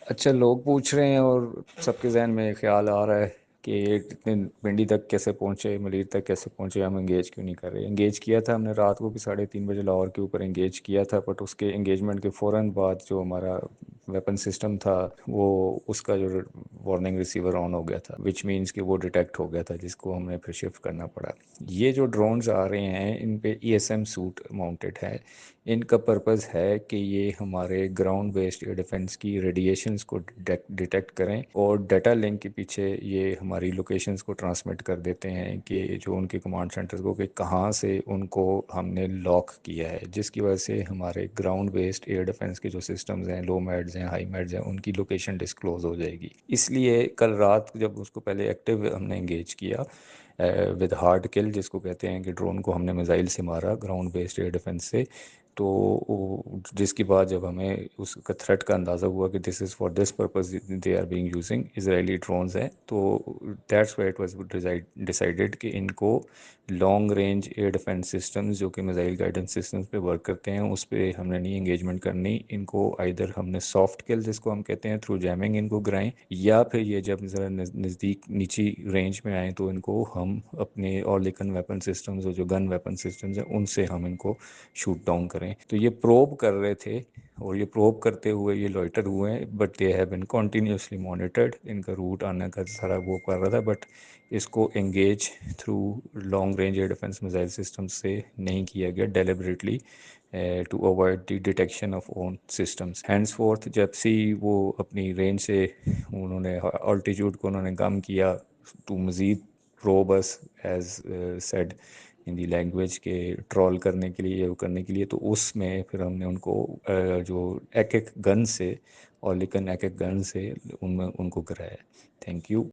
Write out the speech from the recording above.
अच्छा, लोग पूछ रहे हैं और सबके जहन में ख्याल आ रहा है कि ये इतने पिंडी तक कैसे पहुंचे, मलिर तक कैसे पहुंचे, हम एंगेज क्यों नहीं कर रहे। एंगेज किया था हमने रात को भी 3:30 बजे लाहौर के ऊपर एंगेज किया था, बट उसके एंगेजमेंट के फ़ौरन बाद जो हमारा वेपन सिस्टम था वो उसका जो वार्निंग रिसीवर ऑन हो गया था, विच मीन्स कि वो डिटेक्ट हो गया था, जिसको हमने फिर शिफ्ट करना पड़ा। ये जो ड्रोन्स आ रहे हैं इन पे ईएसएम सूट माउंटेड है। इनका पर्पस है कि ये हमारे ग्राउंड बेस्ड एयर डिफेंस की रेडिएशंस को डिटेक्ट करें और डाटा लिंक के पीछे ये हमारी लोकेशंस को ट्रांसमिट कर देते हैं कि जो उनके कमांड सेंटर्स को, कि कहाँ से उनको हमने लॉक किया है, जिसकी वजह से हमारे ग्राउंड बेस्ड एयर डिफेंस के जो सिस्टम्स हैं, लो मैड्स हैं, हाई मैड्स हैं, उनकी लोकेशन डिस्क्लोज हो जाएगी। इसलिए कल रात जब उसको पहले एक्टिव हमने इंगेज किया विद हार्ड किल, जिसको कहते हैं कि ड्रोन को हमने मिसाइल से मारा ग्राउंड बेस्ड एयर डिफेंस से, तो जिसके बाद जब हमें उसका थ्रेट का अंदाज़ा हुआ कि this is for this purpose they are being using Israeli drones हैं, तो that's why it was decided कि इनको long range air defence systems जो कि मिसाइल गाइडेंस सिस्टम्स पे वर्क करते हैं उस पर हमने नहीं इंगेजमेंट करनी। इनको आइदर हमने सॉफ्ट किल जिसको हम कहते हैं थ्रू जैमिंग इनको गिराएं, या फिर ये जब ज़रा नज़दीक नीची रेंज में आए तो इनको हम अपने और लेकिन वेपन सिस्टम्स और जो गन वेपन सिस्टम्स हैं उनसे हम इनको शूट डाउन करें। तो ये प्रोब कर रहे थे और ये प्रोब करते हुए ये लॉइटर हुए हैं, but they have been continuously monitored. इनका रूट आने का सारा वो कर रहा था, बट इसको engage through long range air defence missile system से नहीं किया गया deliberately to avoid the detection of own systems. Henceforth जब से वो अपनी रेंज से उन्होंने ऑल्टीट्यूड को उन्होंने कम किया टू मज़ीद प्रोबस as said in the language के ट्रॉल करने के लिए, वो करने के लिए, तो उसमें फिर हमने उनको जो एक एक गन से और लेकिन एक एक गन से उनमें उनको कराया। Thank you.